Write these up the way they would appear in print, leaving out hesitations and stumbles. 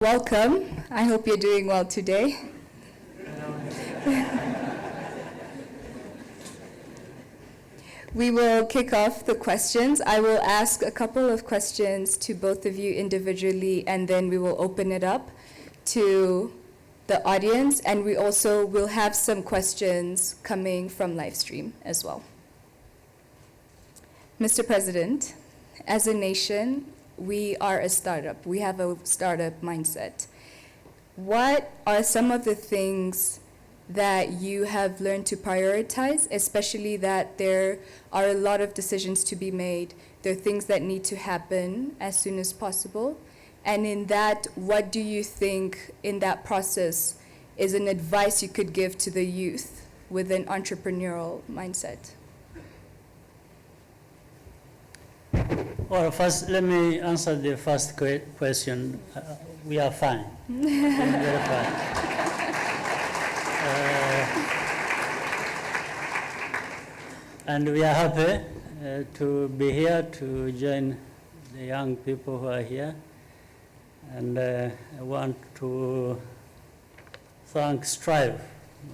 Welcome. I hope you're doing well today. We will kick off the questions. I will ask a couple of questions to both of you individually, and then we will open it up to the audience, and we also will have some questions coming from live stream as well. Mr. President, as a nation, we are a startup. We have a startup mindset. What are some of the things that you have learned to prioritize, especially that there are a lot of decisions to be made? There are things that need to happen as soon as possible. And in that, what do you think in that process is an advice you could give to the youth with an entrepreneurial mindset? Well, first, let me answer the first question. We are fine. We're very fine. And we are happy to be here to join the young people who are here. And I want to thank Strive,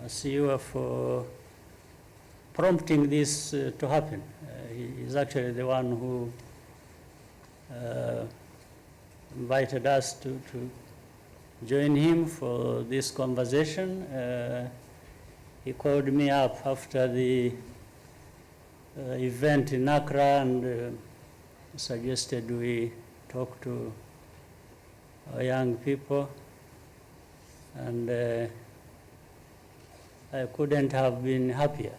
Masiyiwa, for prompting this to happen. He is actually the one who invited us to join him for this conversation. He called me up after the event in Accra and suggested we talk to our young people. And I couldn't have been happier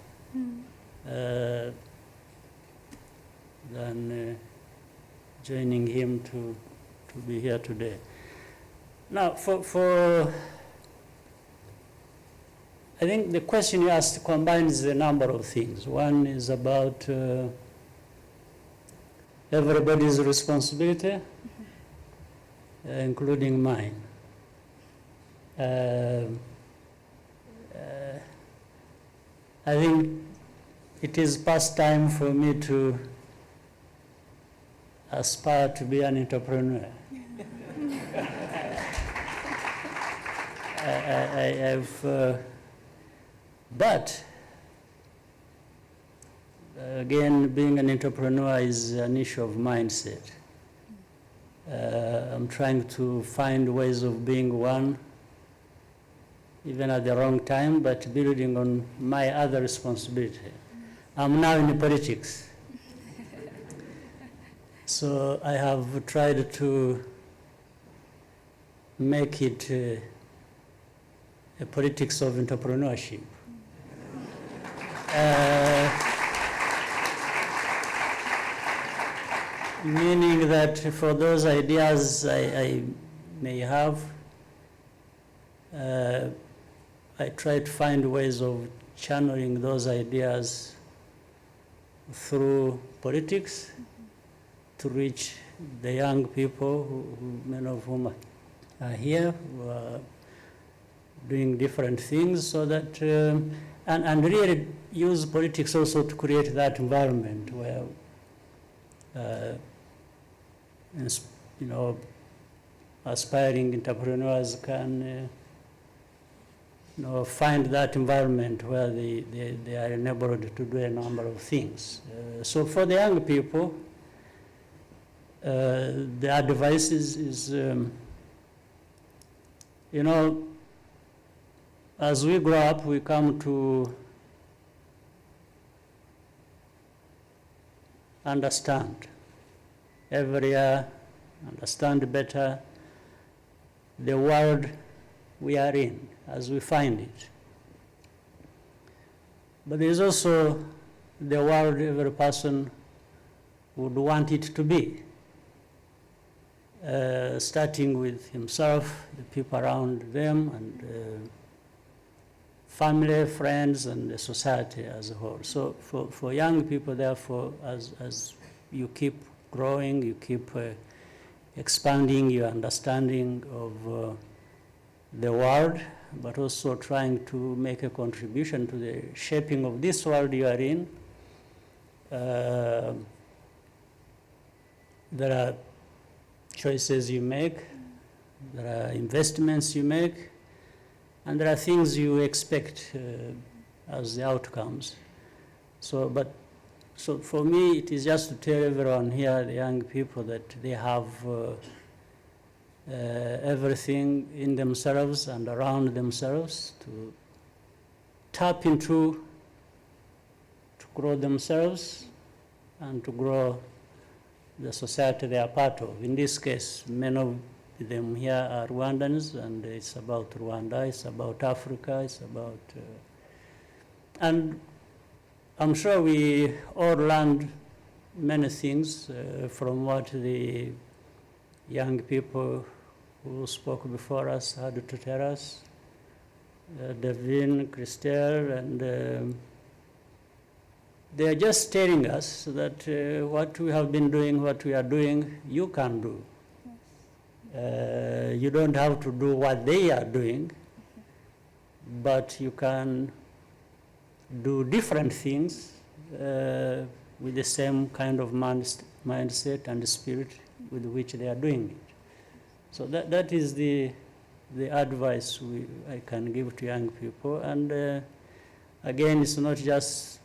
than joining him to be here today. Now, I think the question you asked combines a number of things. One is about everybody's responsibility, including mine. I think it is past time for me to aspire to be an entrepreneur. But again, being an entrepreneur is an issue of mindset. I'm trying to find ways of being one, even at the wrong time, but building on my other responsibility. I'm now in politics. So I have tried to make it a politics of entrepreneurship. Meaning that for those ideas I may have, I try to find ways of channeling those ideas through politics to reach the young people, who many of whom are here, who are doing different things, so that, and really use politics also to create that environment where, aspiring entrepreneurs can, find that environment where they are enabled to do a number of things. So for the young people, the advice is as we grow up, we come to understand every year, understand better the world we are in as we find it. But there's also the world every person would want it to be. Starting with himself, the people around them, and family, friends, and the society as a whole. So for young people, therefore, as you keep growing, you keep expanding your understanding of the world, but also trying to make a contribution to the shaping of this world you are in, there are choices you make, there are investments you make, and there are things you expect as the outcomes. So for me, it is just to tell everyone here, the young people, that they have everything in themselves and around themselves to tap into, to grow themselves and to grow the society they are part of. In this case, many of them here are Rwandans, and it's about Rwanda, it's about Africa, it's about... and I'm sure we all learned many things from what the young people who spoke before us had to tell us. Devin, Christelle, and they are just telling us that what we have been doing, what we are doing, you can do. You don't have to do what they are doing, but you can do different things with the same kind of mindset and spirit with which they are doing it. So that is the advice I can give to young people. And again, it's not just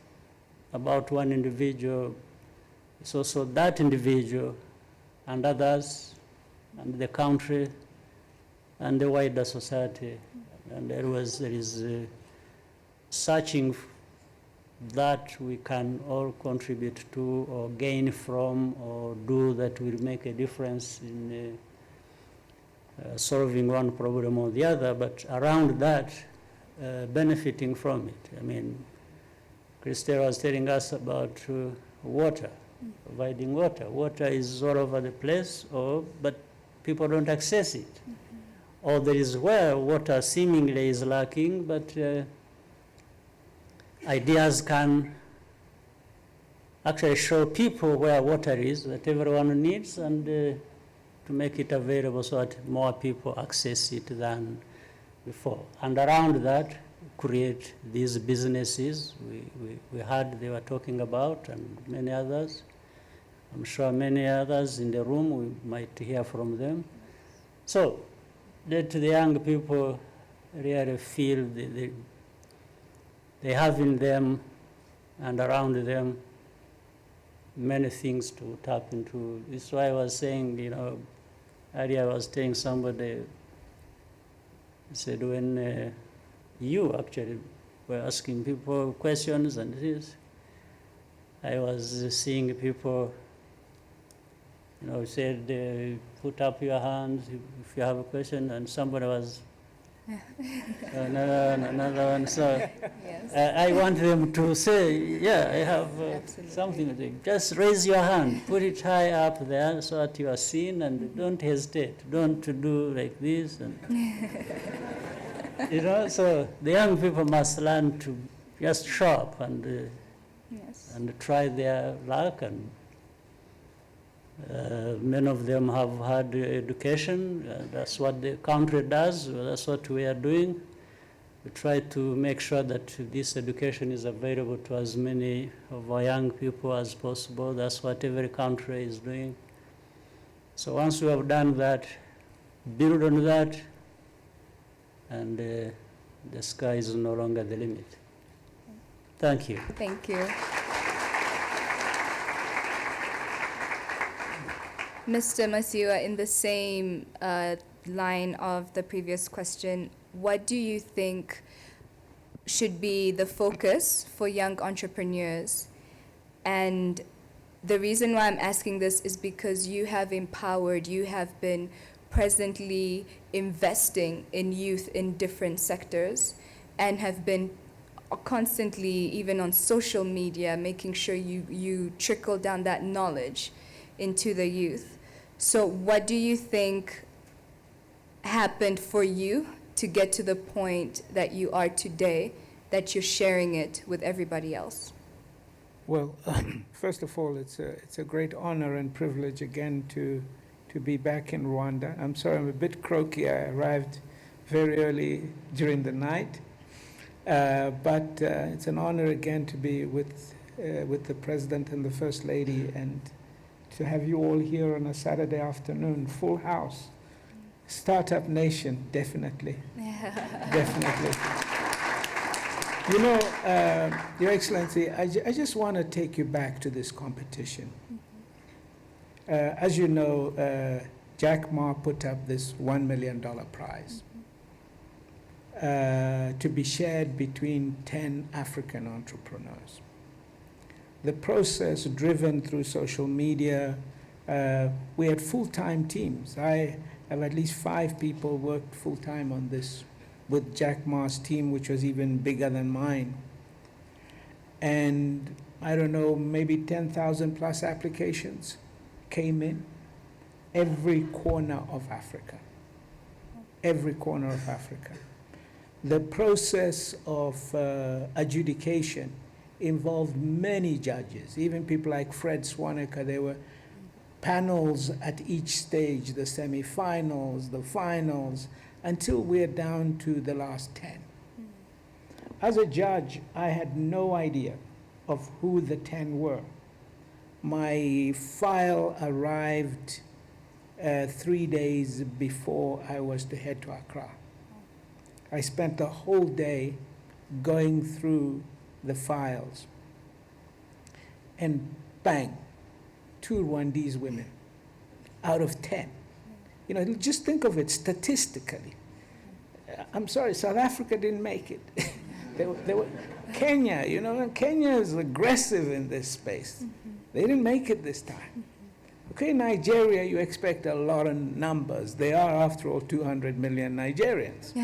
about one individual, it's also that individual and others and the country and the wider society. And there is searching that we can all contribute to or gain from or do that will make a difference in solving one problem or the other, but around that, benefiting from it. I mean, Christelle was telling us about water, providing water. Water is all over the place, but people don't access it. Or there is where water seemingly is lacking, but ideas can actually show people where water is that everyone needs, and to make it available so that more people access it than before. And around that, create these businesses we heard they were talking about, and many others. I'm sure many others in the room, we might hear from them. So let the young people really feel they have in them and around them many things to tap into. This is why I was saying, earlier I was telling somebody, I said, when you actually were asking people questions and this, I was seeing people, said, put up your hands if you have a question, and somebody was, another one. So Yes. I want them to say, yeah, I have something to say. Just raise your hand, put it high up there so that you are seen, and don't hesitate. Don't do like this. And so the young people must learn to just show up and Yes. and try their luck. And many of them have had education. That's what the country does. That's what we are doing. We try to make sure that this education is available to as many of our young people as possible. That's what every country is doing. So once we have done that, build on that, and the sky is no longer the limit. Thank you. Thank you. Mr. Masiyiwa, in the same line of the previous question, what do you think should be the focus for young entrepreneurs? And the reason why I'm asking this is because you have empowered, you have been presently investing in youth in different sectors and have been constantly, even on social media, making sure you trickle down that knowledge into the youth. So what do you think happened for you to get to the point that you are today, that you're sharing it with everybody else? Well, first of all, it's a great honor and privilege again to be back in Rwanda. I'm sorry, I'm a bit croaky. I arrived very early during the night, but it's an honor again to be with the President and the First Lady, and to have you all here on a Saturday afternoon, full house. Startup nation, definitely. Definitely. You know, Your Excellency, I just want to take you back to this competition. As you know, Jack Ma put up this $1 million prize to be shared between 10 African entrepreneurs. The process driven through social media, we had full-time teams. I have at least 5 people worked full-time on this with Jack Ma's team, which was even bigger than mine. And I don't know, maybe 10,000 plus applications came in. Every corner of Africa. Every corner of Africa. The process of adjudication involved many judges, even people like Fred Swaneker. There were panels at each stage, the semifinals, the finals, until we're down to the last 10. As a judge, I had no idea of who the 10 were. My file arrived 3 days before I was to head to Accra. I spent the whole day going through the files, and bang, 2 Rwandese women out of 10. You know, just think of it statistically. I'm sorry, South Africa didn't make it. They were Kenya, you know, Kenya is aggressive in this space. They didn't make it this time. Okay, Nigeria, you expect a lot of numbers. They are, after all, 200 million Nigerians.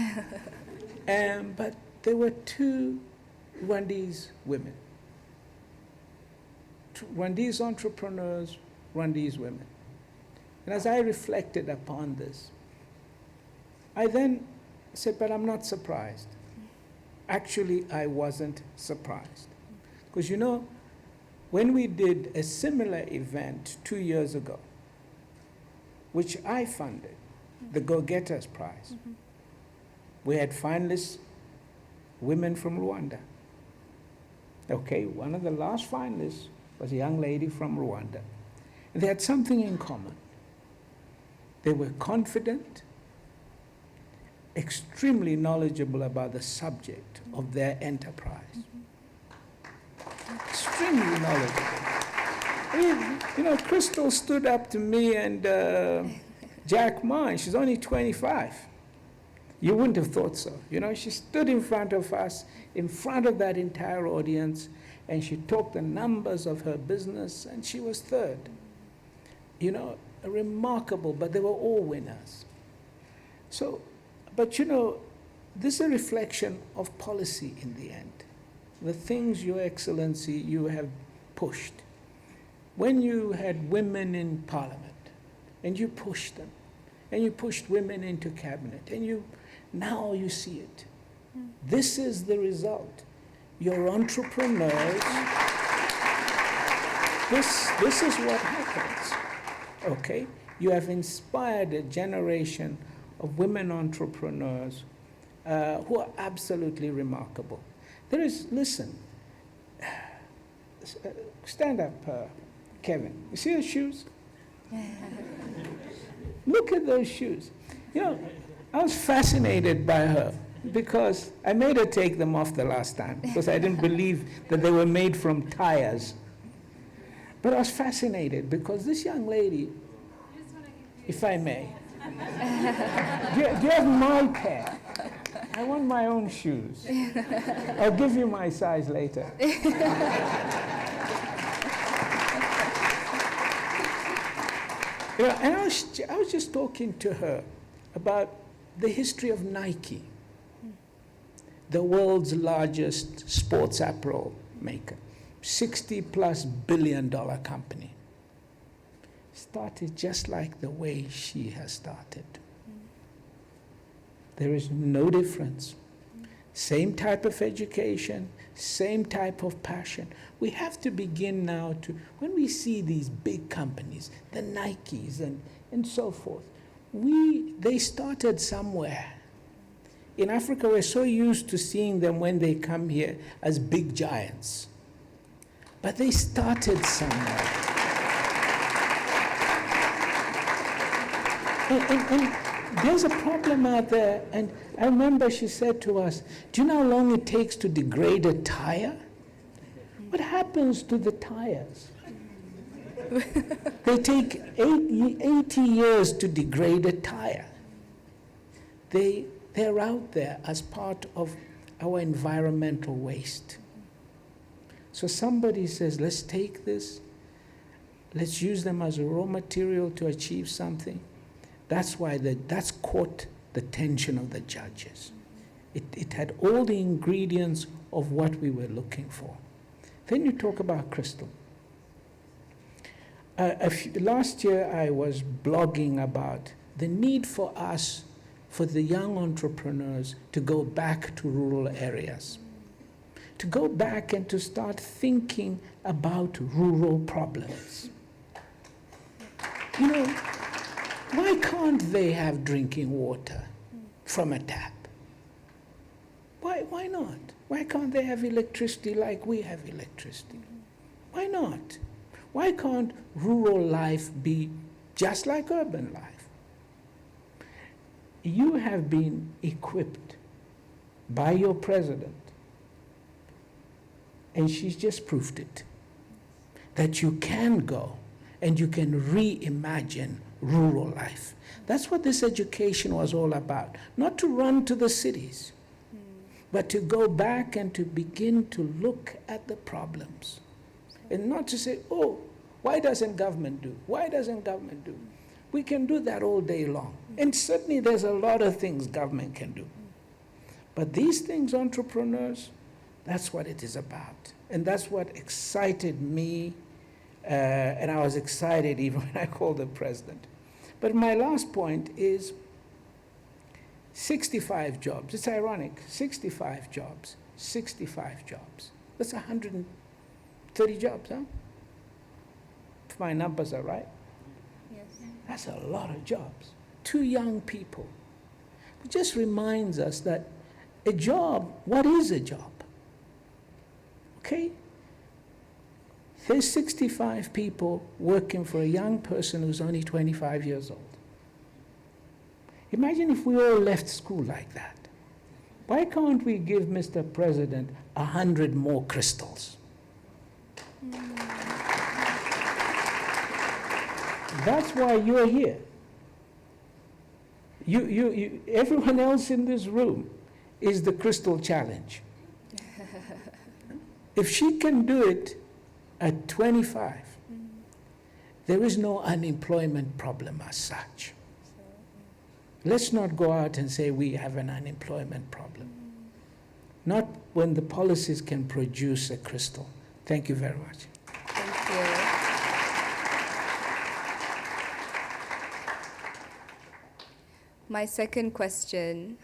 But there were 2 Rwandese women. Rwandese entrepreneurs, Rwandese women. And as I reflected upon this, I then said, but I'm not surprised. Actually, I wasn't surprised. Because you know, when we did a similar event 2 years ago, which I funded, the Go-Getters Prize, we had finalists, women from Rwanda. Okay, one of the last finalists was a young lady from Rwanda. And they had something in common. They were confident, extremely knowledgeable about the subject of their enterprise. Extremely knowledgeable. I mean, you know, Crystal stood up to me and Jack Ma, and she's only 25. You wouldn't have thought so. You know, she stood in front of us, in front of that entire audience, and she talked the numbers of her business, and she was third. You know, remarkable, but they were all winners. So, but you know, this is a reflection of policy in the end. The things, Your Excellency, you have pushed. When you had women in parliament, and you pushed them, and you pushed women into cabinet, and now you see it. This is the result. Your entrepreneurs, this is what happens, okay? You have inspired a generation of women entrepreneurs who are absolutely remarkable. There is, listen, stand up, Kevin. You see those shoes? Look at those shoes. You know, I was fascinated by her because I made her take them off the last time because I didn't believe that they were made from tires. But I was fascinated because this young lady, if I may, do you have my pair? I want my own shoes. I'll give you my size later. You know, and I was just talking to her about the history of Nike, the world's largest sports apparel maker, $60+ billion company. Started just like the way she has started. There is no difference. Same type of education, same type of passion. We have to begin now to, when we see these big companies, the Nikes and so forth, they started somewhere. In Africa, we're so used to seeing them when they come here as big giants. But they started somewhere. there's a problem out there. And I remember she said to us, do you know how long it takes to degrade a tire? What happens to the tires? They take 80 years to degrade a tire. They're out there as part of our environmental waste. So somebody says, let's take this, let's use them as a raw material to achieve something. That's why that's caught the attention of the judges. It had all the ingredients of what we were looking for. Then you talk about crystal. Last year I was blogging about the need for us, for the young entrepreneurs, to go back to rural areas, to go back and to start thinking about rural problems. You know, why can't they have drinking water from a tap? Why not? Why can't they have electricity like we have electricity? Why not? Why can't rural life be just like urban life? You have been equipped by your president, and she's just proved it, that you can go and you can reimagine rural life. That's what this education was all about. Not to run to the cities, but to go back and to begin to look at the problems. And not to say, oh, why doesn't government do? Why doesn't government do? We can do that all day long. And certainly there's a lot of things government can do. But these things, entrepreneurs, that's what it is about. And that's what excited me. And I was excited even when I called the president. But my last point is 65 jobs. It's ironic. 65 jobs. 65 jobs. That's 130 jobs, huh? If my numbers are right. Yes. That's a lot of jobs. 2 young people. It just reminds us that a job, what is a job? Okay? There's 65 people working for a young person who's only 25 years old. Imagine if we all left school like that. Why can't we give Mr. President 100 more crystals? That's why you're here. Everyone else in this room is the crystal challenge. If she can do it at 25, there is no unemployment problem as such. Let's not go out and say we have an unemployment problem. Not when the policies can produce a crystal. Thank you very much. Thank you. My second question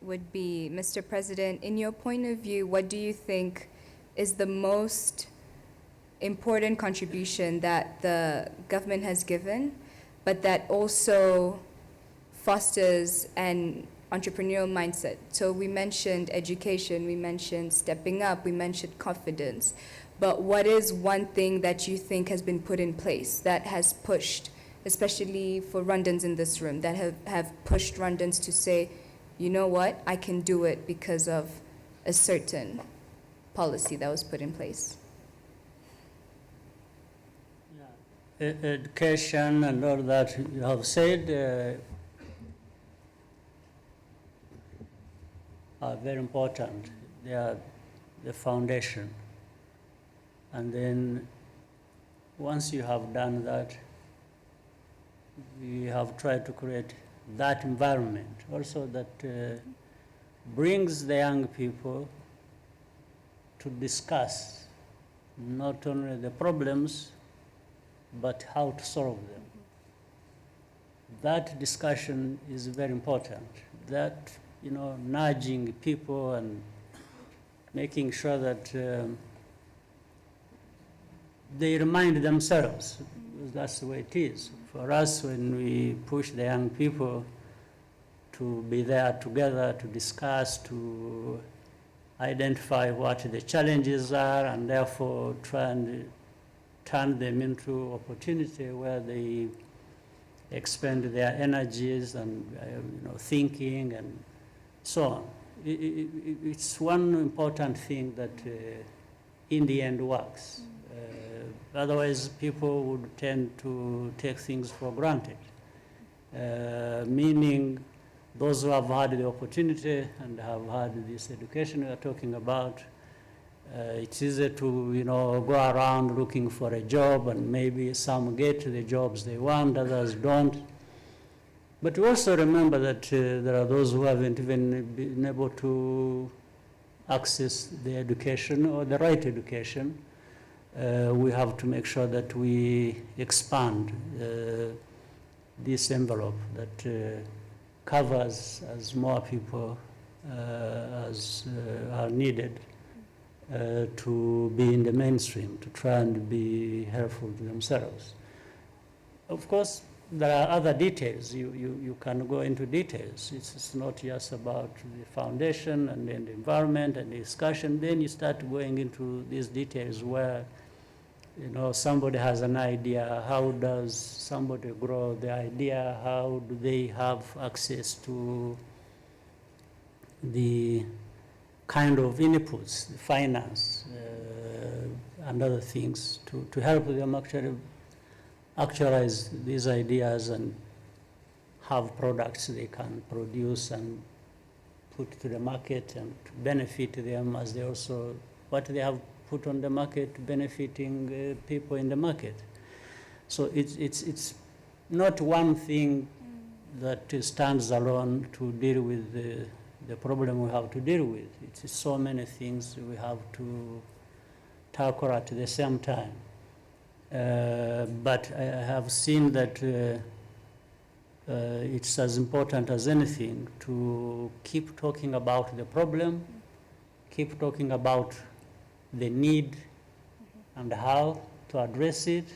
would be, Mr. President, in your point of view, what do you think is the most important contribution that the government has given, but that also fosters an entrepreneurial mindset? So we mentioned education, we mentioned stepping up, we mentioned confidence, but what is one thing that you think has been put in place that has pushed, especially for Rwandans in this room, that have pushed Rwandans to say, you know what, I can do it because of a certain policy that was put in place? Education and all that you have said are very important. They are the foundation. And then once you have done that, we have tried to create that environment also that brings the young people to discuss not only the problems, but how to solve them. That discussion is very important. That, nudging people and making sure that they remind themselves, because that's the way it is. For us, when we push the young people to be there together, to discuss, to identify what the challenges are, and therefore try and turn them into opportunity where they expend their energies and thinking and so on. It's one important thing that in the end works. Otherwise, people would tend to take things for granted, meaning those who have had the opportunity and have had this education we are talking about, it's easy to go around looking for a job, and maybe some get the jobs they want, others don't. But we also remember that there are those who haven't even been able to access the education or the right education. We have to make sure that we expand this envelope that covers as more people as are needed to be in the mainstream, to try and be helpful to themselves. Of course, there are other details. You can go into details. It's not just about the foundation and then the environment and the discussion. Then you start going into these details where somebody has an idea. How does somebody grow the idea? How do they have access to the kind of inputs, the finance, and other things to help them actually actualize these ideas and have products they can produce and put to the market and to benefit them as they also, what they have put on the market benefiting people in the market. So it's not one thing that stands alone to deal with the problem we have to deal with. It's so many things we have to tackle at the same time. But I have seen that it's as important as anything to keep talking about the problem, keep talking about the need and how to address it,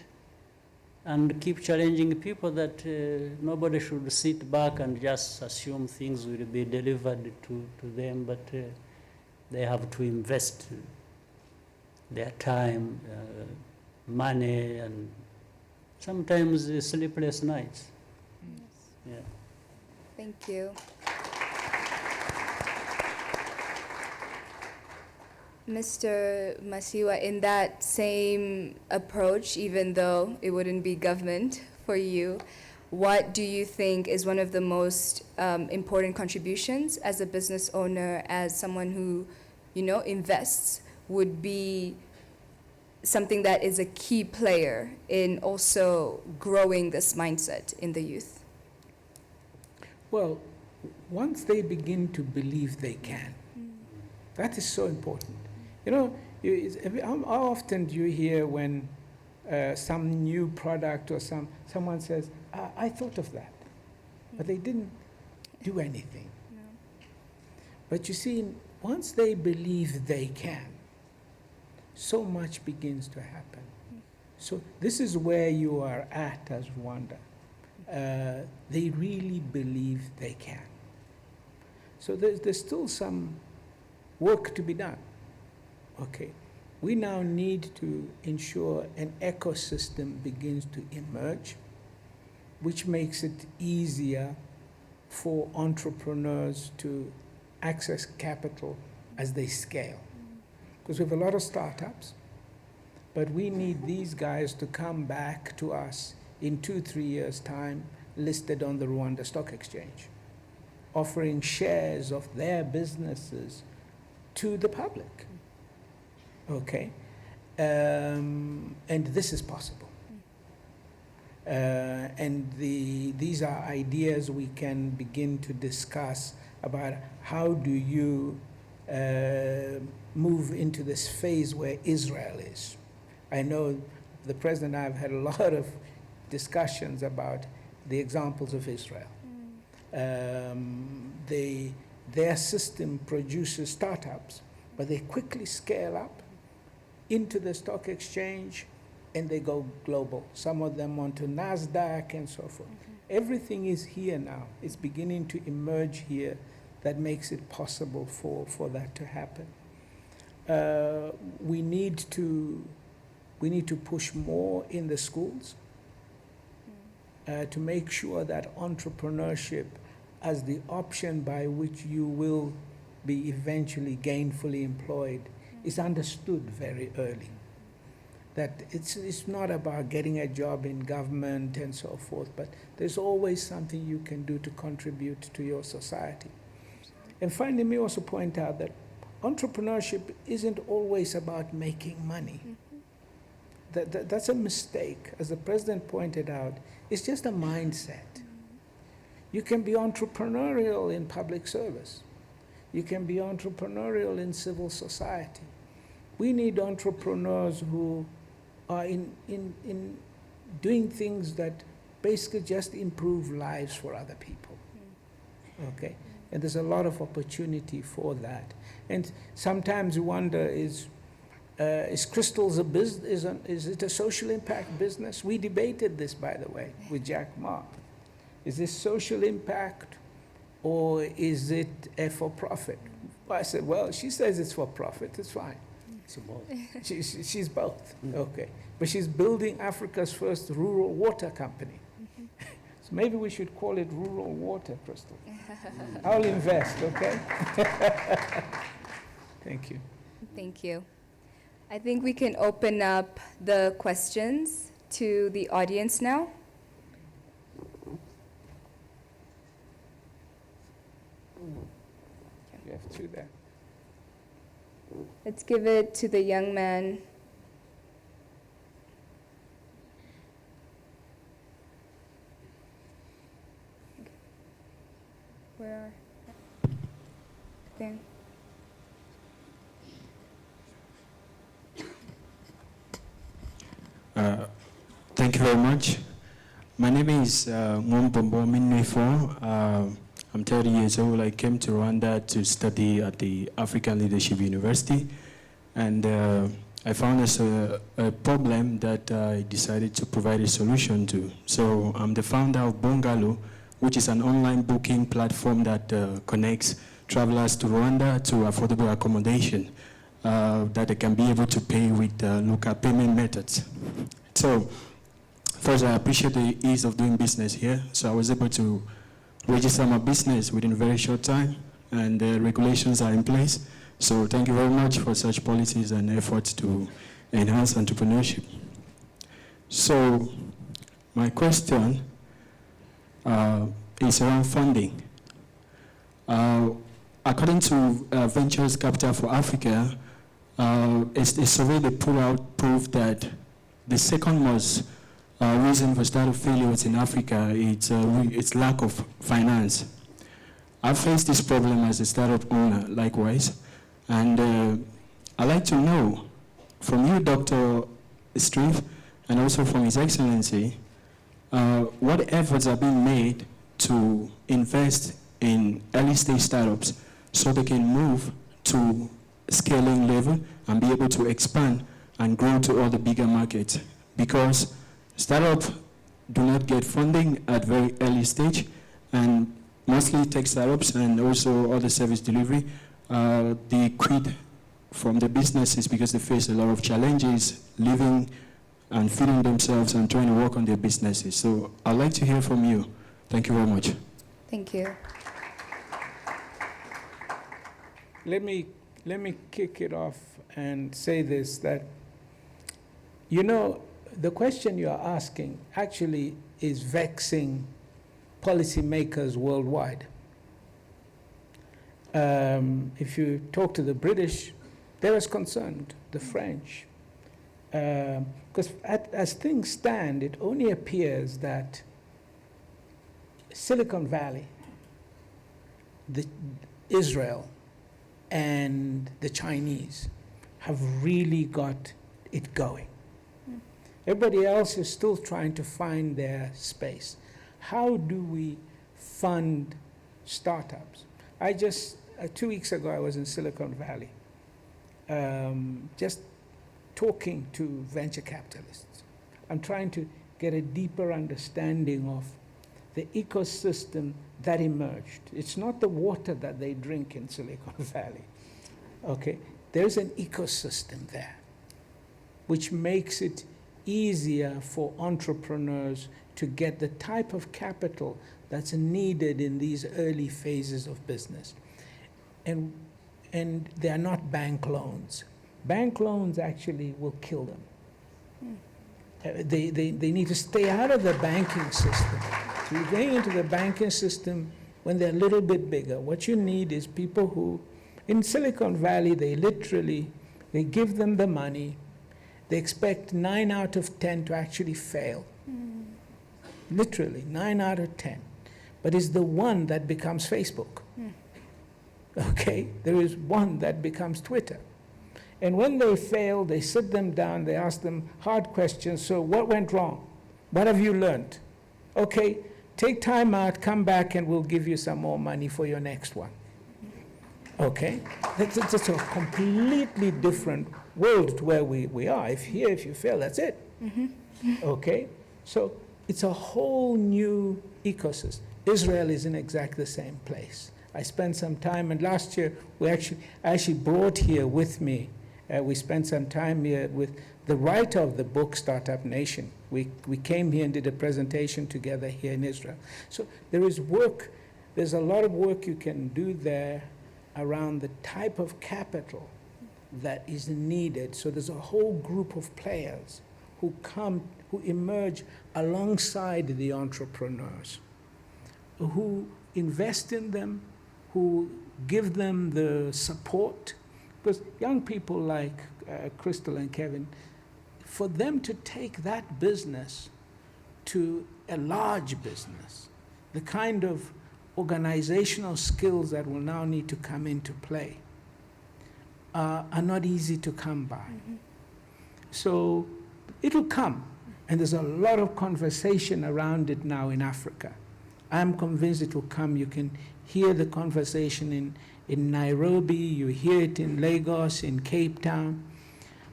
and keep challenging people that nobody should sit back and just assume things will be delivered to them, but they have to invest their time, money, and sometimes sleepless nights. Yes. Yeah. Thank you. Mr. Masiyiwa, in that same approach, even though it wouldn't be government for you, what do you think is one of the most important contributions as a business owner, as someone who, invests, would be something that is a key player in also growing this mindset in the youth? Well, once they begin to believe they can, that is so important. How often do you hear when some new product or someone says, I thought of that, but they didn't do anything. No. But you see, once they believe they can, so much begins to happen. So this is where you are at as Rwanda. They really believe they can. So there's still some work to be done. Okay, we now need to ensure an ecosystem begins to emerge, which makes it easier for entrepreneurs to access capital as they scale. Because we have a lot of startups, but we need these guys to come back to us in 2-3 years' time, listed on the Rwanda Stock Exchange, offering shares of their businesses to the public. Okay, and this is possible. And these are ideas we can begin to discuss about how do you move into this phase where Israel is. I know the president and I have had a lot of discussions about the examples of Israel. Their system produces startups, but they quickly scale up into the stock exchange and they go global. Some of them onto NASDAQ and so forth. Everything is here now. It's beginning to emerge here that makes it possible for that to happen. We need to push more in the schools. to make sure that entrepreneurship as the option by which you will be eventually gainfully employed is understood very early. That it's not about getting a job in government and so forth, but there's always something you can do to contribute to your society. And finally, let me also point out that entrepreneurship isn't always about making money. That's a mistake. As the president pointed out, it's just a mindset. You can be entrepreneurial in public service. You can be entrepreneurial in civil society. We need entrepreneurs who are in doing things that basically just improve lives for other people. Okay? And there's a lot of opportunity for that. And sometimes you wonder, is crystals a business? Is it a social impact business? We debated this, by the way, with Jack Ma. Is this social impact or is it a for-profit? I said, well, she says it's for-profit, it's fine. It's both. She's both, okay. But she's building Africa's first rural water company. So maybe we should call it Rural Water, Crystal. I'll invest, okay? Thank you. Thank you. I think we can open up the questions to the audience now. You have two there. Let's give it to the young man. Where are there? Thank you very much. My name is Ngombombo Minwefo. I'm 30 years old. I came to Rwanda to study at the African Leadership University, and I found this a problem that I decided to provide a solution to. So I'm the founder of Bungalow, which is an online booking platform that connects travelers to Rwanda to affordable accommodation that they can be able to pay with local payment methods. So first, I appreciate the ease of doing business here. So I was able to register my business within a very short time, and the regulations are in place. So thank you very much for such policies and efforts to enhance entrepreneurship. So my question is around funding. According to Ventures Capital for Africa, a survey they put out proved that the second most reason for startup failures in Africa is its lack of finance. I've faced this problem as a startup owner, likewise, and I'd like to know from you, Dr. Strive, and also from His Excellency, what efforts are being made to invest in early-stage startups so they can move to scaling level and be able to expand and grow to all the bigger markets, because startups do not get funding at very early stage, and mostly tech startups and also other service delivery, they quit from the businesses because they face a lot of challenges living and feeding themselves and trying to work on their businesses. So I'd like to hear from you. Thank you very much. Thank you. Let me kick it off and say this, that, you know, the question you are asking actually is vexing policymakers worldwide. If you talk to the British, they're as concerned, the French. Because as things stand, it only appears that Silicon Valley, Israel, and the Chinese have really got it going. Everybody else is still trying to find their space. How do we fund startups? I just, 2 weeks ago, I was in Silicon Valley, just talking to venture capitalists. I'm trying to get a deeper understanding of the ecosystem that emerged. It's not the water that they drink in Silicon Valley, okay? There's an ecosystem there, which makes it easier for entrepreneurs to get the type of capital that's needed in these early phases of business. And they are not bank loans. Bank loans actually will kill them. They need to stay out of the banking system. So you're going into the banking system when they're a little bit bigger. What you need is people who, in Silicon Valley, they give them the money. They expect 9 out of 10 to actually fail. Literally, 9 out of 10. But it's the one that becomes Facebook. Okay? There is one that becomes Twitter. And when they fail, they sit them down, they ask them hard questions. So what went wrong? What have you learned? Okay, take time out, come back, and we'll give you some more money for your next one. Okay? That's a completely different world to where we are. If you fail, that's it. Okay? So it's a whole new ecosystem. Israel is in exactly the same place. I spent some time, and last year I actually brought here with me, we spent some time here with the writer of the book, Startup Nation. We came here and did a presentation together here in Israel. So there's a lot of work you can do there around the type of capital that is needed. So there's a whole group of players who emerge alongside the entrepreneurs, who invest in them, who give them the support. Because young people like Crystal and Kevin, for them to take that business to a large business, the kind of organizational skills that will now need to come into play are not easy to come by. So it'll come, and there's a lot of conversation around it now in Africa. I'm convinced it will come. You can hear the conversation in Nairobi, you hear it in Lagos, in Cape Town.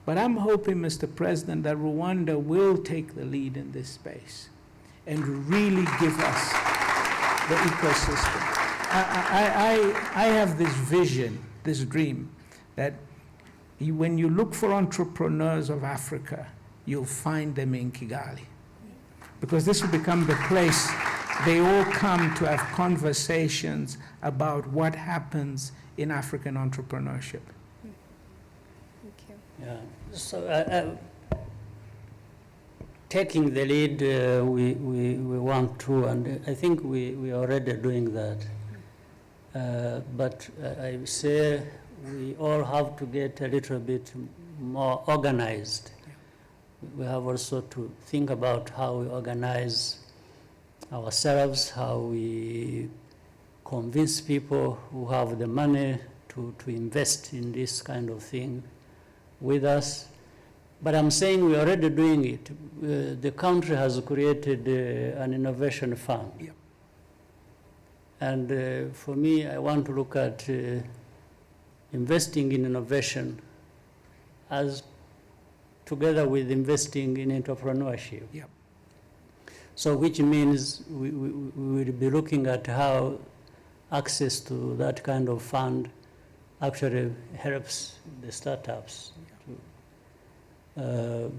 But I'm hoping, Mr. President, that Rwanda will take the lead in this space and really give us the ecosystem. I have this vision, this dream, that when you look for entrepreneurs of Africa, you'll find them in Kigali. Because this will become the place they all come to have conversations about what happens in African entrepreneurship. Thank you. Yeah. So taking the lead, we want to, and I think we are already doing that. But I say we all have to get a little bit more organized. We have also to think about how we organize ourselves, how we convince people who have the money to invest in this kind of thing with us. But I'm saying we're already doing it. The country has created an innovation fund. Yep. And for me, I want to look at investing in innovation as together with investing in entrepreneurship. Yep. So which means we will be looking at how access to that kind of fund actually helps the startups to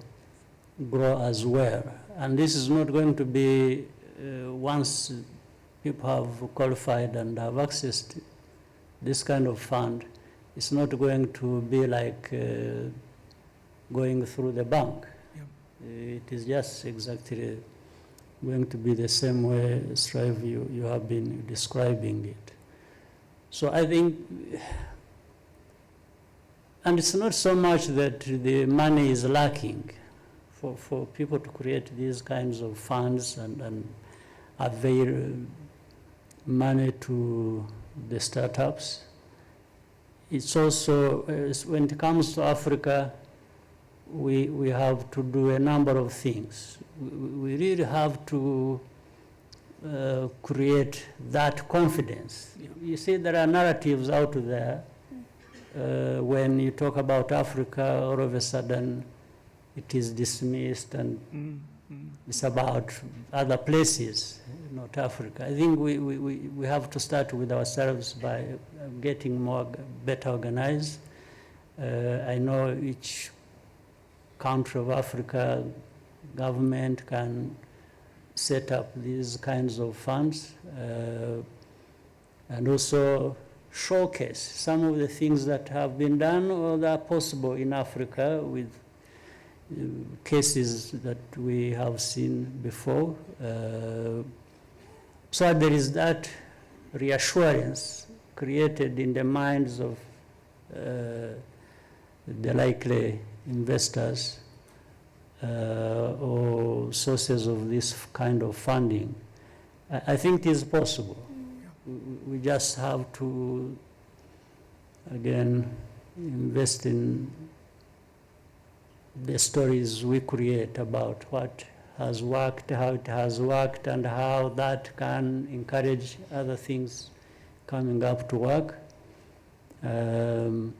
grow as well. And this is not going to be once people have qualified and have access to this kind of fund, it's not going to be like going through the bank. Yep. It is just exactly going to be the same way, Strive, you have been describing it. So I think, and it's not so much that the money is lacking for people to create these kinds of funds and avail money to the startups. It's also, when it comes to Africa, we have to do a number of things. We really have to create that confidence. You see, there are narratives out there. When you talk about Africa, all of a sudden it is dismissed and it's about other places, not Africa. I think we have to start with ourselves by getting better organized. I know each country of Africa government can set up these kinds of funds and also showcase some of the things that have been done or that are possible in Africa with cases that we have seen before. So there is that reassurance created in the minds of the likely investors or sources of this kind of funding. I think it is possible. We just have to, again, invest in the stories we create about what has worked, how it has worked, and how that can encourage other things coming up to work. And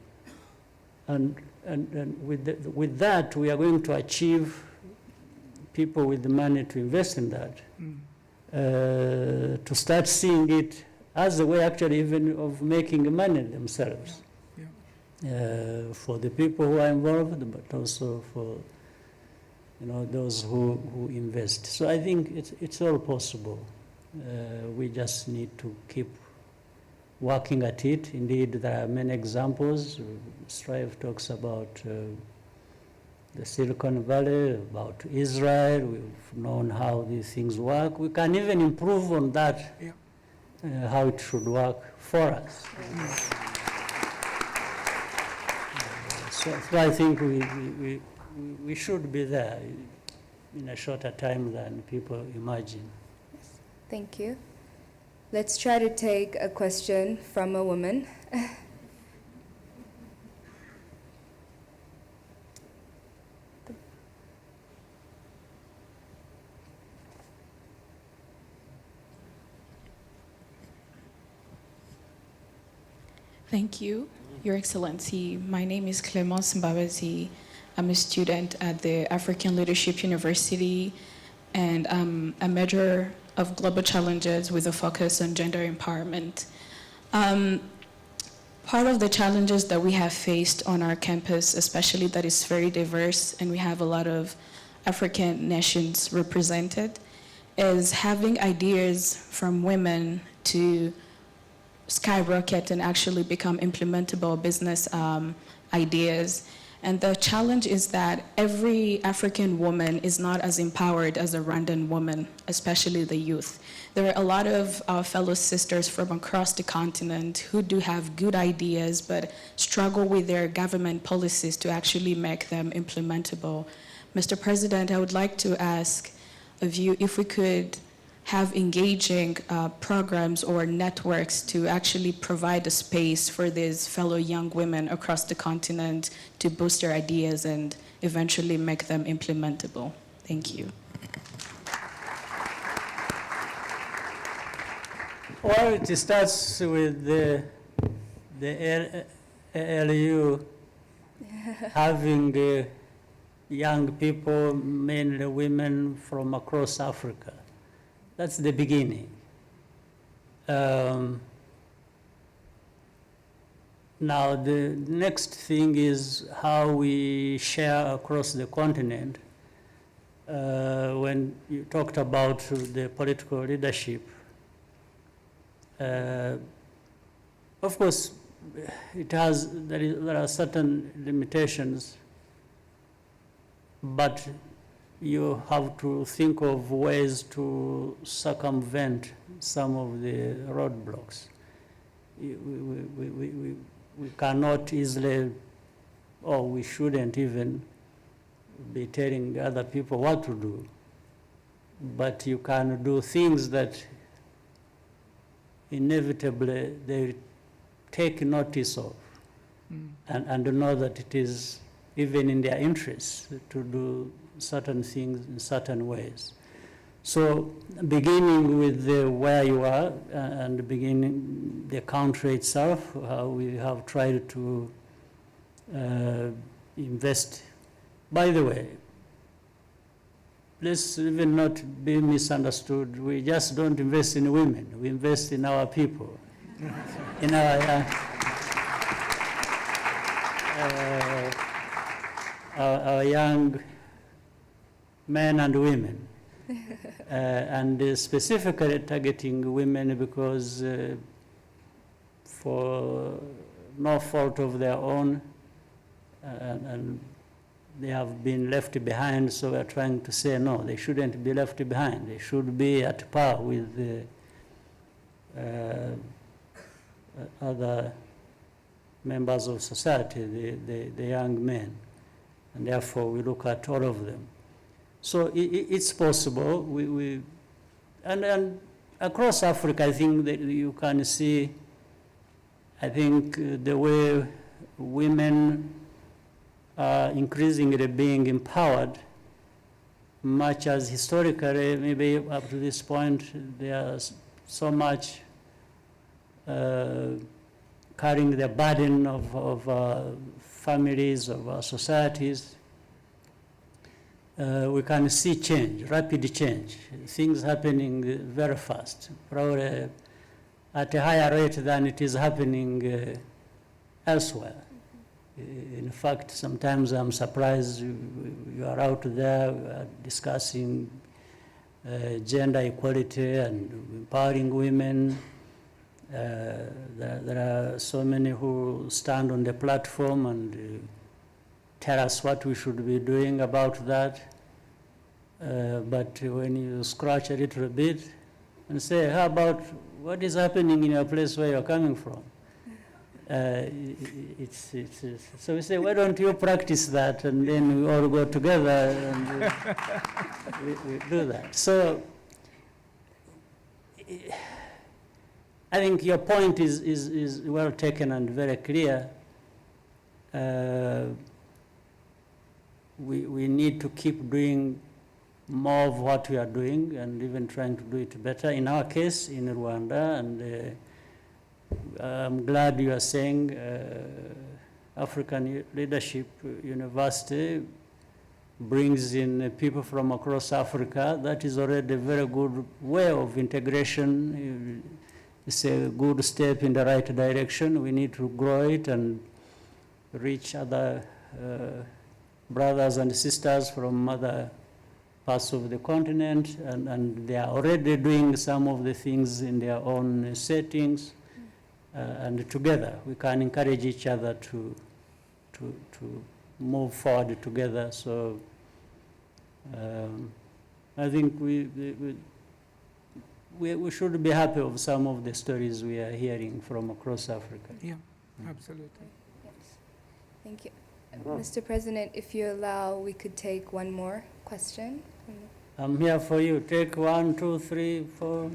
with that, we are going to achieve people with the money to invest in that, to start seeing it as a way actually even of making money themselves. For the people who are involved, but also for those who invest. So I think it's all possible. We just need to keep working at it. Indeed, there are many examples. Strive talks about the Silicon Valley, about Israel. We've known how these things work. We can even improve on that, how it should work for us. So I think we should be there in a shorter time than people imagine. Yes. Thank you. Let's try to take a question from a woman. Thank you, Your Excellency. My name is Clémence Mbabazi. I'm a student at the African Leadership University, and I'm a major of global challenges with a focus on gender empowerment. Part of the challenges that we have faced on our campus, especially that is very diverse, and we have a lot of African nations represented, is having ideas from women to skyrocket and actually become implementable business ideas. And the challenge is that every African woman is not as empowered as a Rwandan woman, especially the youth. There are a lot of our fellow sisters from across the continent who do have good ideas but struggle with their government policies to actually make them implementable. Mr. President, I would like to ask of you if we could have engaging programs or networks to actually provide a space for these fellow young women across the continent to boost their ideas and eventually make them implementable. Thank you. Well, it starts with the ALU having young people, mainly women from across Africa. That's the beginning. Now, the next thing is how we share across the continent. When you talked about the political leadership, of course, there are certain limitations, but you have to think of ways to circumvent some of the roadblocks. We cannot easily, or we shouldn't even be telling other people what to do, but you can do things that inevitably they take notice of and know that it is even in their interests to do certain things in certain ways. So beginning with where you are and beginning the country itself, how we have tried to invest. By the way, let's even not be misunderstood. We just don't invest in women. We invest in our people, in our young men and women. and specifically targeting women because for no fault of their own, and they have been left behind, so we're trying to say no, they shouldn't be left behind. They should be at par with the other members of society, the young men, and therefore we look at all of them. So it's possible. And across Africa, I think that you can see, I think the way women are increasingly being empowered, much as historically, maybe up to this point, there's so much carrying the burden of families, of our societies. We can see change, rapid change, things happening very fast, probably at a higher rate than it is happening elsewhere. In fact, sometimes I'm surprised you are out there discussing gender equality and empowering women. There are so many who stand on the platform and tell us what we should be doing about that. But when you scratch a little bit and say, how about what is happening in your place where you're coming from? So we say, why don't you practice that, and then we all go together and we do that. So I think your point is well taken and very clear. We need to keep doing more of what we are doing and even trying to do it better. In our case, in Rwanda, and I'm glad you are saying African Leadership University brings in people from across Africa. That is already a very good way of integration. It's a good step in the right direction. We need to grow it and reach other brothers and sisters from other parts of the continent, and they are already doing some of the things in their own settings. And together we can encourage each other to move forward together. So I think we should be happy of some of the stories we are hearing from across Africa. Yeah, absolutely. Yes. Thank you. Mr. President, if you allow, we could take one more question. I'm here for you. Take 1, 2, 3, 4.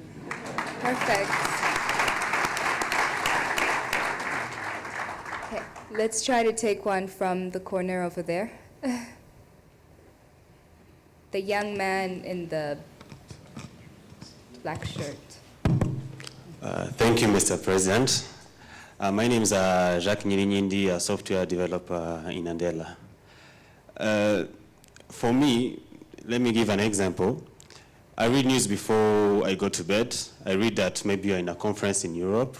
Perfect. Okay, let's try to take one from the corner over there. The young man in the black shirt. Thank you, Mr. President. My name is Jacques Nyirinyindi, a software developer in Andela. For me, let me give an example. I read news before I go to bed. I read that maybe you're in a conference in Europe.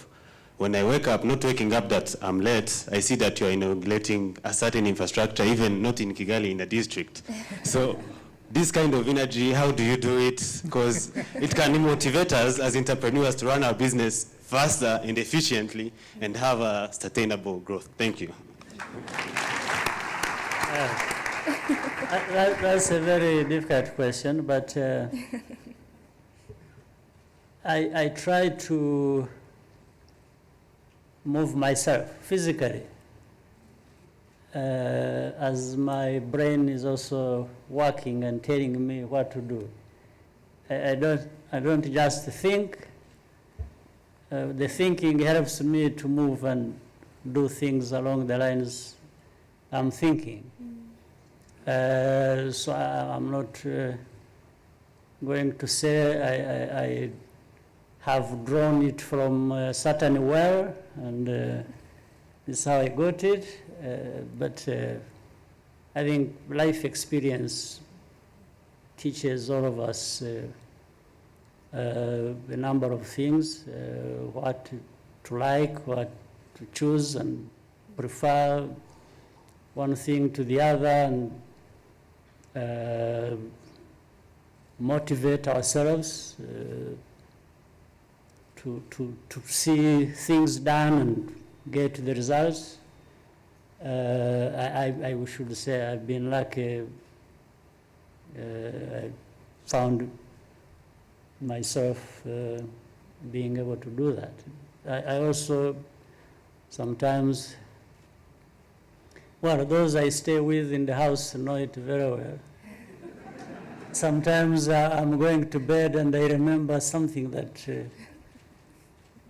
When I wake up, not waking up that I'm late, I see that you're inaugurating a certain infrastructure, even not in Kigali, in a district. So this kind of energy, how do you do it? Because it can motivate us as entrepreneurs to run our business faster and efficiently and have a sustainable growth. Thank you. That's a very difficult question, but I try to move myself physically as my brain is also working and telling me what to do. I don't just think. The thinking helps me to move and do things along the lines I'm thinking. So I'm not going to say I have drawn it from a certain well, and this is how I got it. But I think life experience teaches all of us a number of things, what to like, what to choose and prefer one thing to the other, and motivate ourselves to see things done and get the results. I should say I've been lucky. I found myself being able to do that. I also sometimes, well, those I stay with in the house know it very well. Sometimes I'm going to bed and I remember something that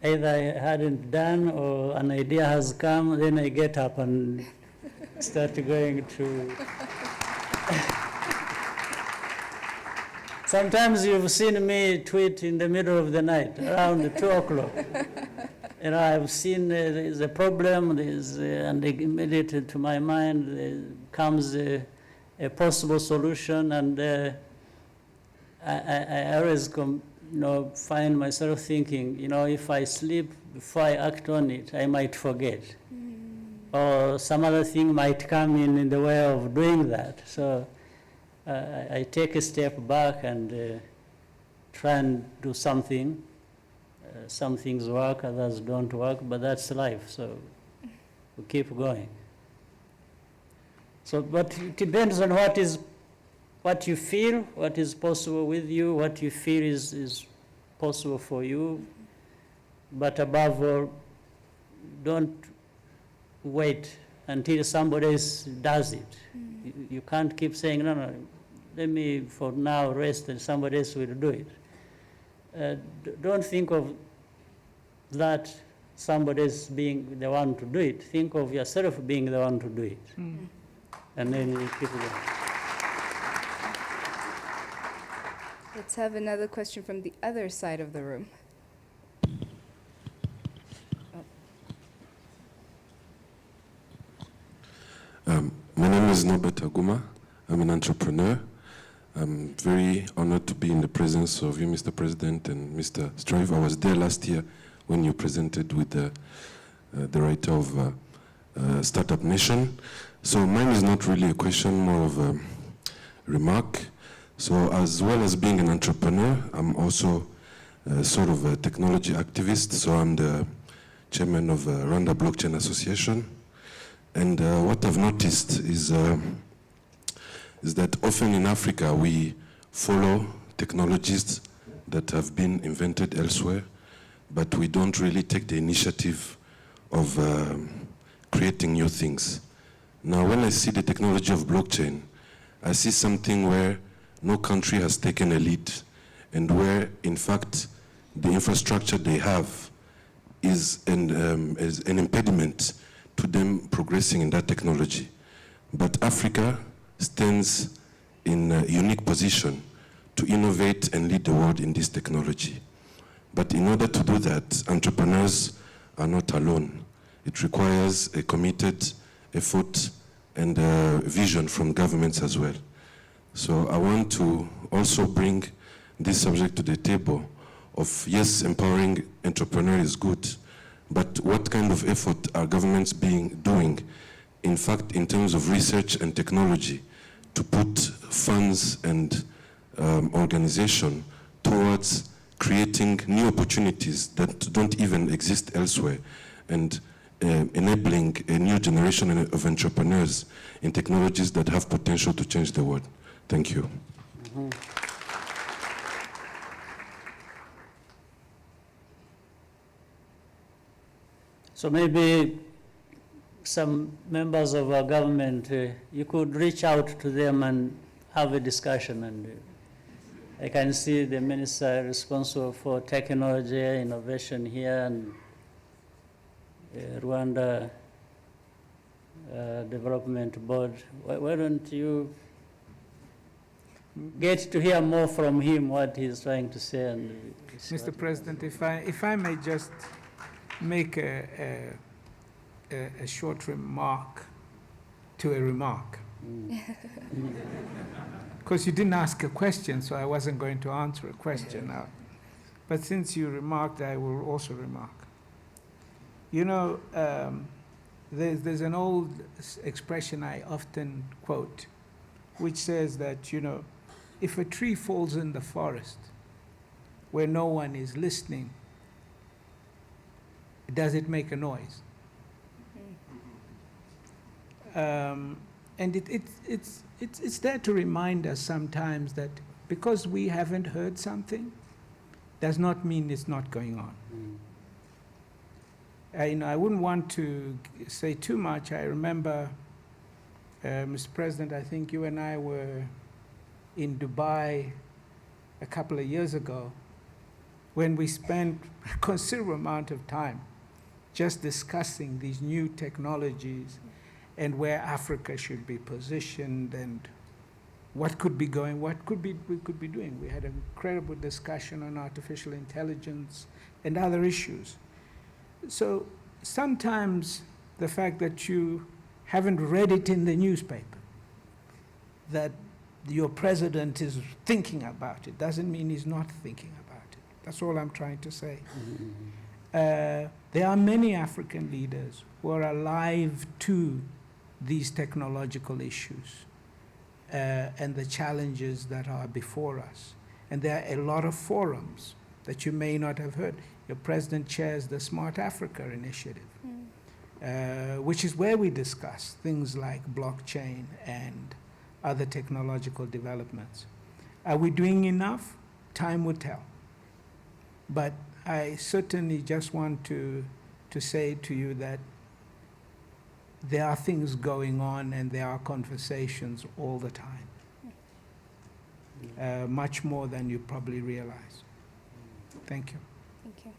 either I hadn't done or an idea has come, then I get up and start going to... Sometimes you've seen me tweet in the middle of the night, around 2 o'clock. You know, I've seen there's a problem, and immediately to my mind comes a possible solution, and I always find myself thinking, if I sleep before I act on it, I might forget. Or some other thing might come in the way of doing that. So I take a step back and try and do something. Some things work, others don't work, but that's life, so we keep going. So, but it depends on what you feel, what is possible with you, what you feel is possible for you. But above all, don't wait until somebody else does it. You can't keep saying, no, let me for now rest and somebody else will do it. Don't think of that somebody else being the one to do it. Think of yourself being the one to do it. And then you keep going. Let's have another question from the other side of the room. My name is Norbert Aguma. I'm an entrepreneur. I'm very honored to be in the presence of you, Mr. President, and Mr. Strive. I was there last year when you presented with the writer of Startup Nation. So mine is not really a question, more of a remark. So as well as being an entrepreneur, I'm also sort of a technology activist. So I'm the chairman of Rwanda Blockchain Association. And what I've noticed is that often in Africa we follow technologies that have been invented elsewhere, but we don't really take the initiative of creating new things. Now, when I see the technology of blockchain, I see something where no country has taken a lead, and where, in fact, the infrastructure they have is an impediment to them progressing in that technology. But Africa stands in a unique position to innovate and lead the world in this technology. But in order to do that, entrepreneurs are not alone. It requires a committed effort and a vision from governments as well. So I want to also bring this subject to the table of, yes, empowering entrepreneurs is good, but what kind of effort are governments doing, in fact, in terms of research and technology, to put funds and organization towards creating new opportunities that don't even exist elsewhere, and enabling a new generation of entrepreneurs in technologies that have potential to change the world. Thank you. So maybe some members of our government, you could reach out to them and have a discussion. And I can see the minister responsible for technology, innovation here, and Rwanda Development Board. Why don't you get to hear more from him, what he's trying to say? And Mr. President, if I may just make a short remark to a remark. Because you didn't ask a question, so I wasn't going to answer a question now. But since you remarked, I will also remark. You know, there's an old expression I often quote, which says that, if a tree falls in the forest where no one is listening, does it make a noise? And it's there to remind us sometimes that because we haven't heard something, does not mean it's not going on. I wouldn't want to say too much. I remember, Mr. President, I think you and I were in Dubai a couple of years ago when we spent a considerable amount of time just discussing these new technologies and where Africa should be positioned and what could be going, we could be doing. We had an incredible discussion on artificial intelligence and other issues. So sometimes the fact that you haven't read it in the newspaper, that your president is thinking about it, doesn't mean he's not thinking about it. That's all I'm trying to say. There are many African leaders who are alive to these technological issues and the challenges that are before us. And there are a lot of forums that you may not have heard. Your president chairs the Smart Africa Initiative, which is where we discuss things like blockchain and other technological developments. Are we doing enough? Time will tell. But I certainly just want to say to you that there are things going on and there are conversations all the time, much more than you probably realize. Thank you. Thank you.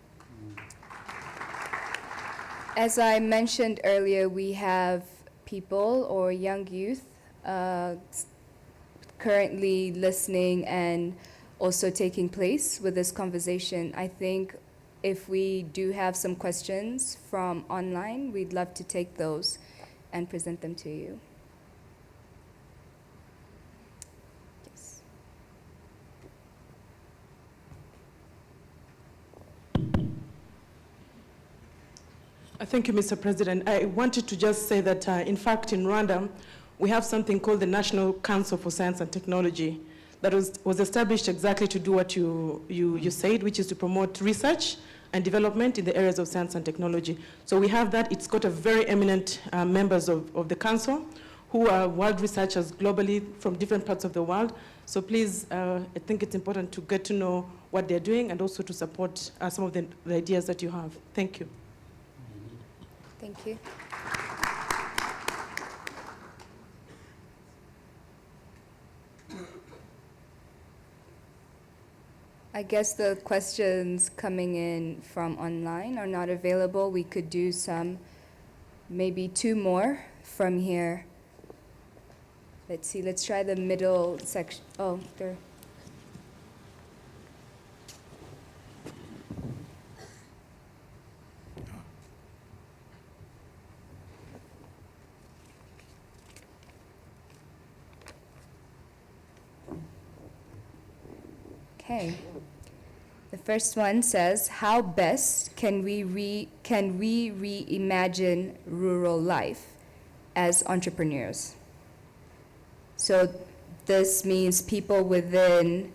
As I mentioned earlier, we have people or young youth currently listening and also taking place with this conversation. I think if we do have some questions from online, we'd love to take those and present them to you. Yes. Thank you, Mr. President. I wanted to just say that, in fact, in Rwanda, we have something called the National Council for Science and Technology that was established exactly to do what you said, which is to promote research and development in the areas of science and technology. So we have that. It's got a very eminent members of the council who are world researchers globally from different parts of the world. So please, I think it's important to get to know what they're doing and also to support some of the ideas that you have. Thank you. Thank you. I guess the questions coming in from online are not available. We could do some, maybe two more from here. Let's see, let's try the middle section. Oh, there. Okay. The first one says, how best can we reimagine rural life as entrepreneurs? So this means people within,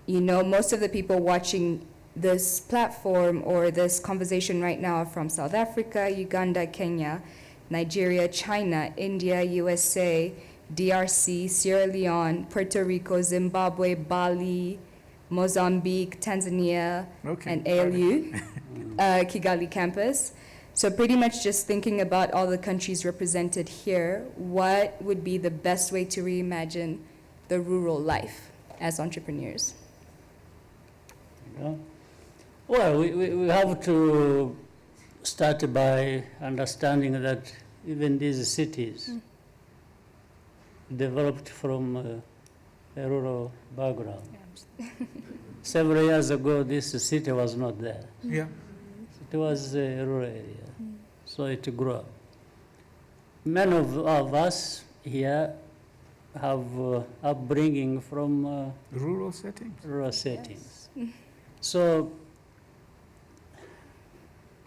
most of the people watching this platform or this conversation right now are from South Africa, Uganda, Kenya, Nigeria, China, India, USA, DRC, Sierra Leone, Puerto Rico, Zimbabwe, Bali, Mozambique, Tanzania, and ALU, Kigali campus. So pretty much just thinking about all the countries represented here, what would be the best way to reimagine the rural life as entrepreneurs? Well, we have to start by understanding that even these cities developed from a rural background. Several years ago, this city was not there. Yeah. It was a rural area, so it grew up. Many of us here have upbringing from Rural settings. rural settings. So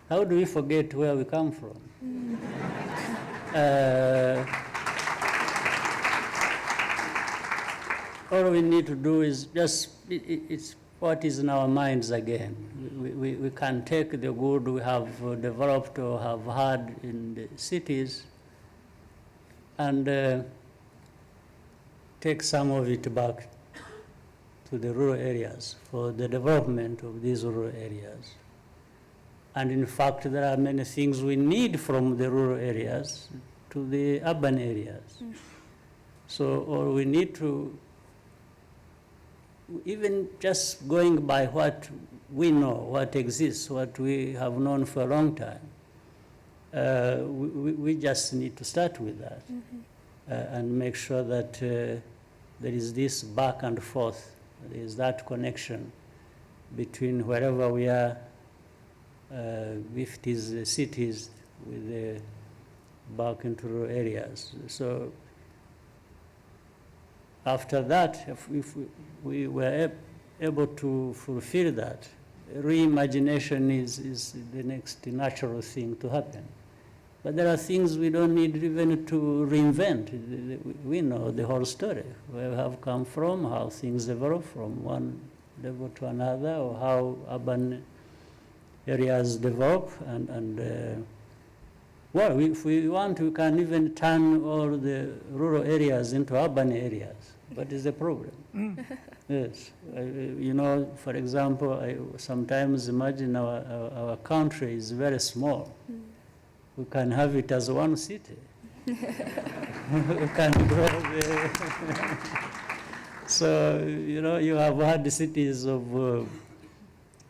how do we forget where we come from? all we need to do is just, it's what is in our minds again. We can take the good we have developed or have had in the cities and take some of it back to the rural areas for the development of these rural areas. And in fact, there are many things we need from the rural areas to the urban areas. So, or we need to, even just going by what we know, what exists, what we have known for a long time, we just need to start with that and make sure that there is this back and forth, there is that connection between wherever we are, if it is the cities with the back into rural areas. So after that, if we were able to fulfill that, reimagination is the next natural thing to happen. But there are things we don't need even to reinvent. We know the whole story, where we have come from, how things develop from one level to another, or how urban areas develop. Well, if we want, we can even turn all the rural areas into urban areas. What is the problem? Yes. You know, for example, I sometimes imagine our country is very small. We can have it as one city. We can grow So, you know, you have had cities of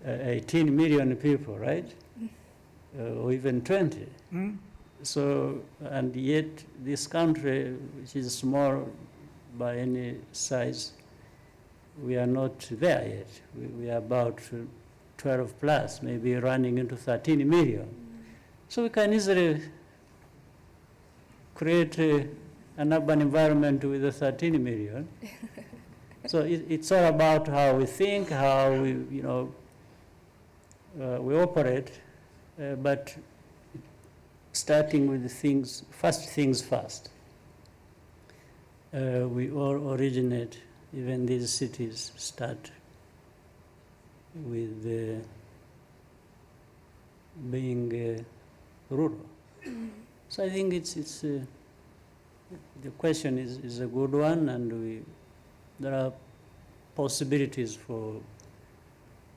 18 million people, right? Or even 20. So, and yet this country, which is small by any size, we are not there yet. We are about 12 plus, maybe running into 13 million. So we can easily create an urban environment with a 13 million. So it's all about how we think, how we, you know, we operate, but starting with the things first. We all originate, even these cities start with being rural. So I think it's the question is a good one, and there are possibilities for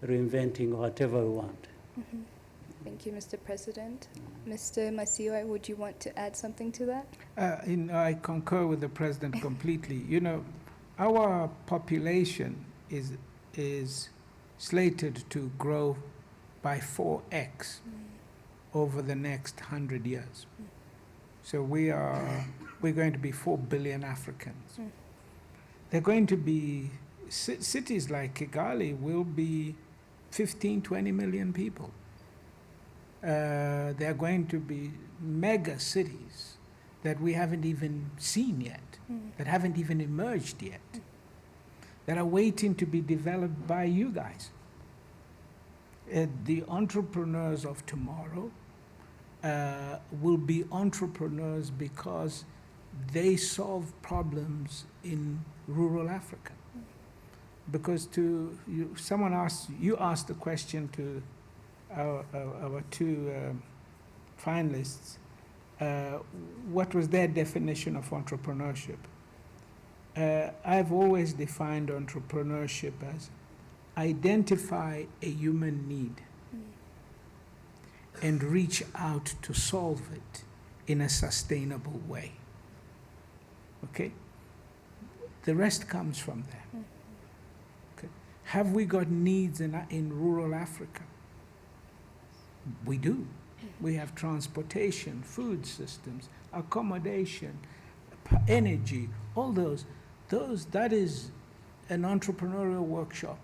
reinventing whatever we want. Thank you, Mr. President. Mr. Masiyiwa, would you want to add something to that? I concur with the President completely. You know, our population is slated to grow by 4x over the next 100 years. So we're going to be 4 billion Africans. They're going to be, cities like Kigali will be 15, 20 million people. They're going to be mega cities that we haven't even seen yet, that haven't even emerged yet, that are waiting to be developed by you guys. The entrepreneurs of tomorrow will be entrepreneurs because they solve problems in rural Africa. Because you asked the question to our two finalists, what was their definition of entrepreneurship? I've always defined entrepreneurship as identify a human need and reach out to solve it in a sustainable way. Okay? The rest comes from there. Okay? Have we got needs in rural Africa? We do. We have transportation, food systems, accommodation, energy, all those. That is an entrepreneurial workshop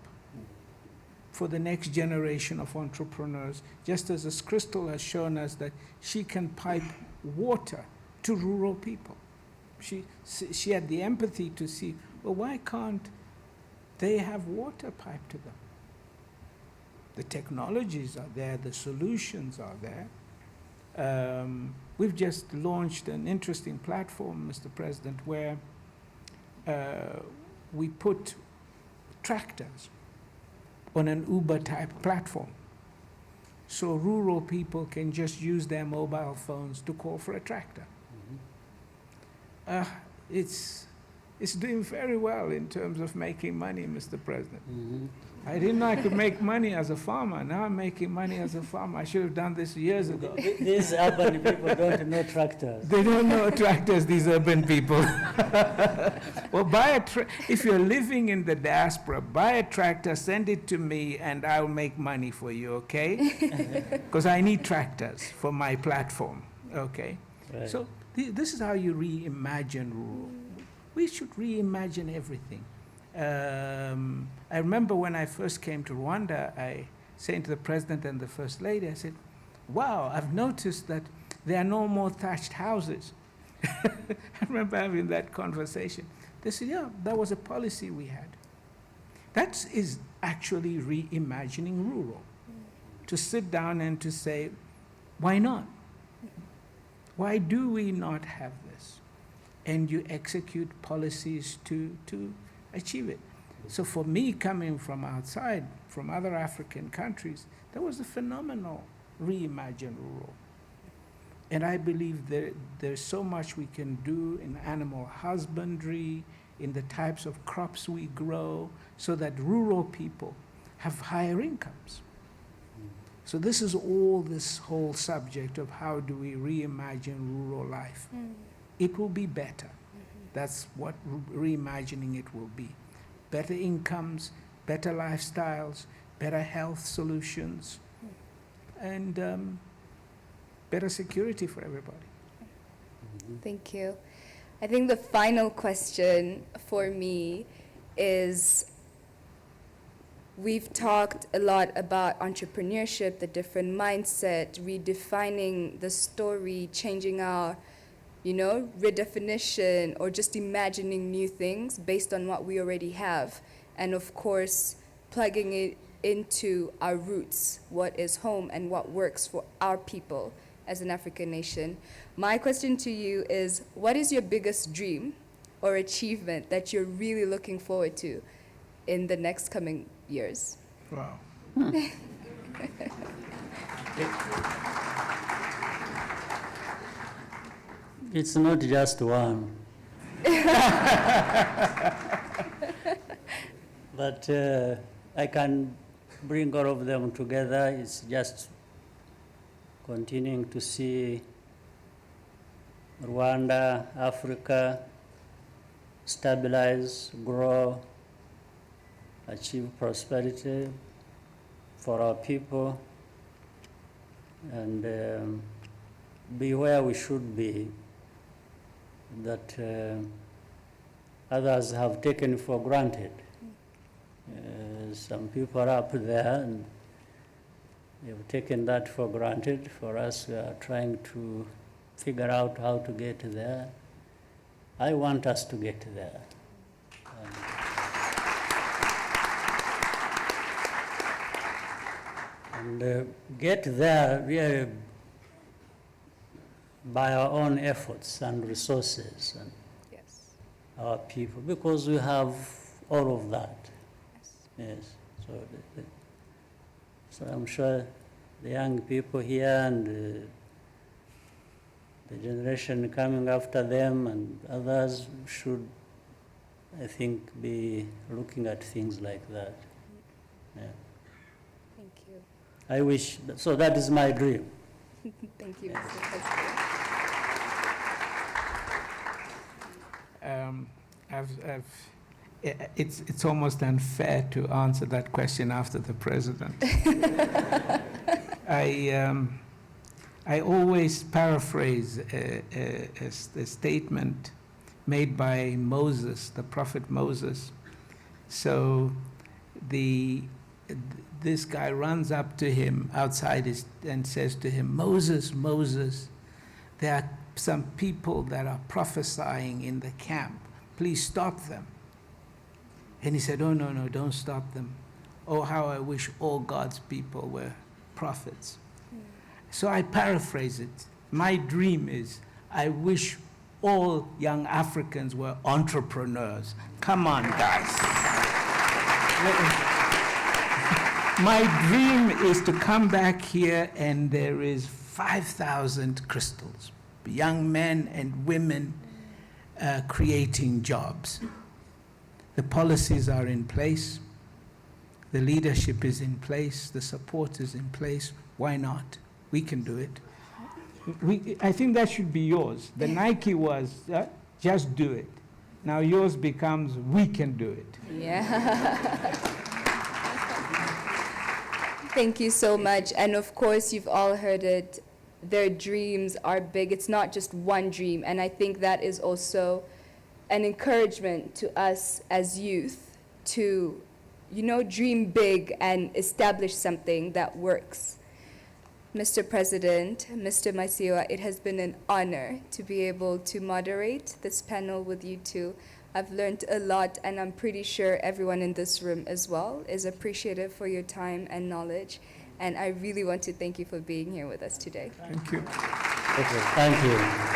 for the next generation of entrepreneurs, just as Crystal has shown us that she can pipe water to rural people. She had the empathy to see, well, why can't they have water piped to them? The technologies are there, the solutions are there. We've just launched an interesting platform, Mr. President, where we put tractors on an Uber-type platform. So rural people can just use their mobile phones to call for a tractor. It's doing very well in terms of making money, Mr. President. I didn't know I could make money as a farmer. Now I'm making money as a farmer. I should have done this years ago. These urban people don't know tractors. They don't know tractors, these urban people. Well, if you're living in the diaspora, buy a tractor, send it to me, and I'll make money for you, okay? Because I need tractors for my platform, okay? Right. So this is how you reimagine rural. We should reimagine everything. I remember when I first came to Rwanda, I saying to the president and the first lady, I said, wow, I've noticed that there are no more thatched houses. I remember having that conversation. They said, yeah, that was a policy we had. That is actually reimagining rural. To sit down and to say, why not? Why do we not have this? And you execute policies to achieve it. So for me, coming from outside, from other African countries, that was a phenomenal reimagine rural. And I believe there's so much we can do in animal husbandry, in the types of crops we grow, so that rural people have higher incomes. So this is all this whole subject of how do we reimagine rural life. It will be better. That's what reimagining it will be. Better incomes, better lifestyles, better health solutions, and better security for everybody. Thank you. I think the final question for me is, we've talked a lot about entrepreneurship, the different mindset, redefining the story, changing our redefinition, or just imagining new things based on what we already have. And of course, plugging it into our roots, what is home and what works for our people as an African nation. My question to you is, what is your biggest dream or achievement that you're really looking forward to in the next coming years? Wow. It's not just one. But I can bring all of them together. It's just continuing to see Rwanda, Africa, stabilize, grow, achieve prosperity for our people, and be where we should be, that others have taken for granted. Some people are up there and they've taken that for granted. For us, we are trying to figure out how to get there. I want us to get there. And get there really by our own efforts and resources and Yes. our people, because we have all of that. Yes. So I'm sure the young people here and the generation coming after them and others should, I think, be looking at things like that. Yeah. Thank you. I wish, so that is my dream. Thank you, Mr. President. It's almost unfair to answer that question after the president. I always paraphrase a statement made by Moses, the prophet Moses. So this guy runs up to him outside and says to him, Moses, Moses, there are some people that are prophesying in the camp. Please stop them. And he said, oh, no, don't stop them. Oh, how I wish all God's people were prophets. So I paraphrase it. My dream is, I wish all young Africans were entrepreneurs. Come on, guys. My dream is to come back here and there is 5,000 crystals, young men and women creating jobs. The policies are in place, the leadership is in place, the support is in place. Why not? We can do it. I think that should be yours. The Nike was just do it. Now yours becomes we can do it. Yeah. Thank you so much. And of course, you've all heard it. Their dreams are big. It's not just one dream. And I think that is also an encouragement to us as youth to, dream big and establish something that works. Mr. President, Mr. Masiyiwa, it has been an honor to be able to moderate this panel with you two. I've learned a lot, and I'm pretty sure everyone in this room as well is appreciative for your time and knowledge. And I really want to thank you for being here with us today. Thank you. Thank you.